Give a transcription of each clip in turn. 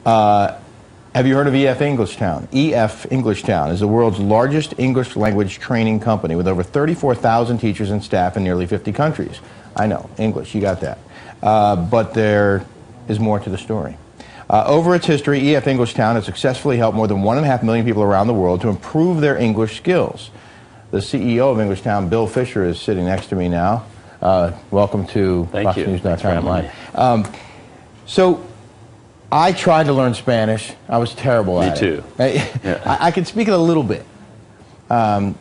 Have you heard of EF Englishtown? EF Englishtown is the world's largest English language training company with over 34,000 teachers and staff in nearly 50 countries. I know, English, you got that. But there is more to the story. Over its history, EF Englishtown has successfully helped more than 1.5 million people around the world to improve their English skills. The CEO of Englishtown, Bill Fisher, is sitting next to me now. Welcome to FoxNews.com Live. So, I tried to learn Spanish. I was terrible at it. Me too. I can speak it a little bit. And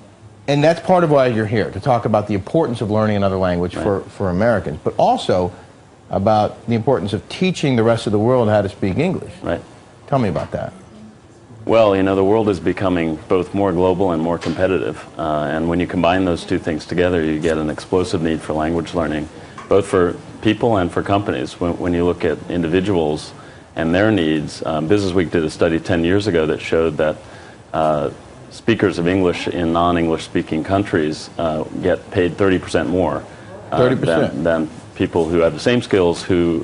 that's part of why you're here, to talk about the importance of learning another language for Americans, but also about the importance of teaching the rest of the world how to speak English. Right. Tell me about that. Well, you know, the world is becoming both more global and more competitive. And when you combine those two things together, you get an explosive need for language learning, both for people and for companies. When you look at individuals and their needs, Business Week did a study 10 years ago that showed that speakers of English in non-English speaking countries get paid 30% more 30%. Than people who have the same skills who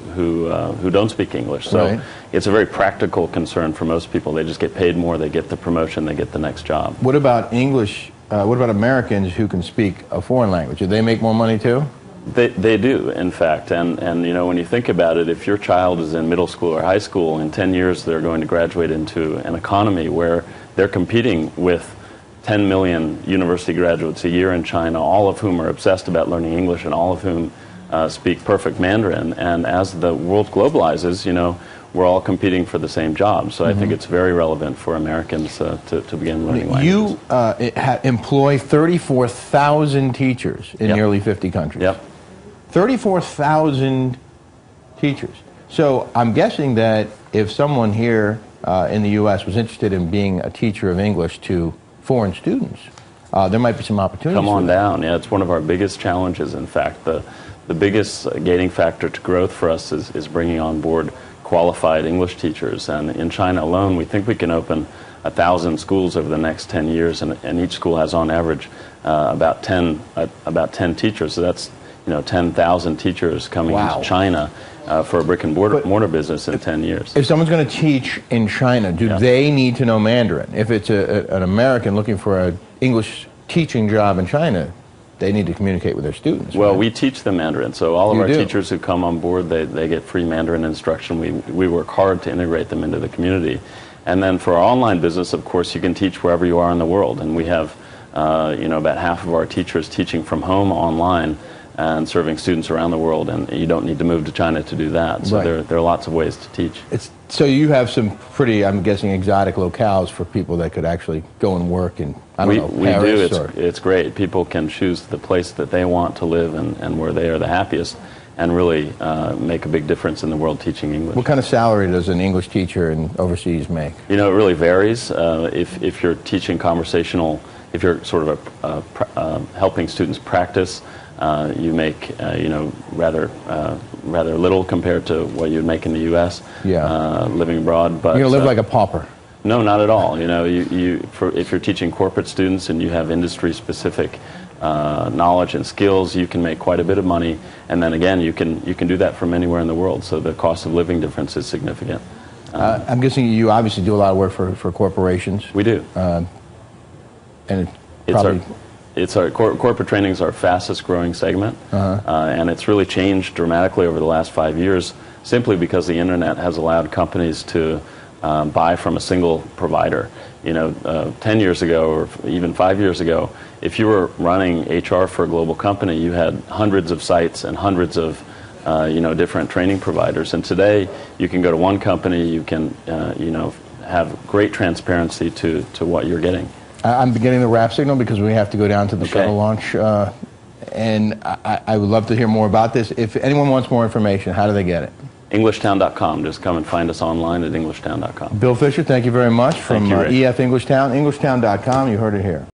don't speak English. So it's a very practical concern for most people. They just get paid more, they get the promotion, they get the next job. What about English, what about Americans who can speak a foreign language? Do they make more money too? They do, in fact, and you know, when you think about it, if your child is in middle school or high school, in 10 years they're going to graduate into an economy where they're competing with 10 million university graduates a year in China, all of whom are obsessed about learning English and all of whom speak perfect Mandarin. And as the world globalizes, you know, we're all competing for the same job. So I think it's very relevant for Americans to begin learning languages. You employ 34,000 teachers in nearly 50 countries. 34,000 teachers. So I'm guessing that if someone here in the U.S. was interested in being a teacher of English to foreign students, there might be some opportunities. Come on down. Yeah, it's one of our biggest challenges, in fact. The biggest gating factor to growth for us is bringing on board qualified English teachers. And in China alone, we think we can open 1,000 schools over the next 10 years, and each school has on average about 10 teachers. So that's, you know, 10,000 teachers coming into China for a brick and mortar business in 10 years. If someone's going to teach in China, do they need to know Mandarin? If it's an American looking for an English teaching job in China, they need to communicate with their students. Well, we teach them Mandarin, so all of our teachers who come on board, they get free Mandarin instruction. We work hard to integrate them into the community. And then for our online business, of course, you can teach wherever you are in the world. And we have, you know, about half of our teachers teaching from home online and serving students around the world, and you don't need to move to China to do that. So there are lots of ways to teach. So you have some pretty, I'm guessing, exotic locales for people that could actually go and work in, I don't know, Paris. We do. It's great. People can choose the place that they want to live and where they are the happiest, and really make a big difference in the world teaching English. What kind of salary does an English teacher in overseas make? You know, it really varies. If you're teaching conversational, if you're sort of helping students practice, you make you know, rather little compared to what you'd make in the U.S. Living abroad. But you live like a pauper. No, not at all. You know, if you're teaching corporate students and you have industry-specific knowledge and skills, you can make quite a bit of money. And then again, you can do that from anywhere in the world. So the cost of living difference is significant. I'm guessing you obviously do a lot of work for corporations. We do. And it's our corporate training is our fastest growing segment, and it's really changed dramatically over the last 5 years, simply because the internet has allowed companies to buy from a single provider. You know, 10 years ago or even 5 years ago, if you were running HR for a global company, you had hundreds of sites and hundreds of you know, different training providers. And today, you can go to one company, you can you know, have great transparency to what you're getting. I'm beginning the wrap signal because we have to go down to the shuttle launch, and I would love to hear more about this. If anyone wants more information, how do they get it? Englishtown.com. Just come and find us online at Englishtown.com. Bill Fisher, thank you very much from EF Englishtown. Englishtown.com, you heard it here.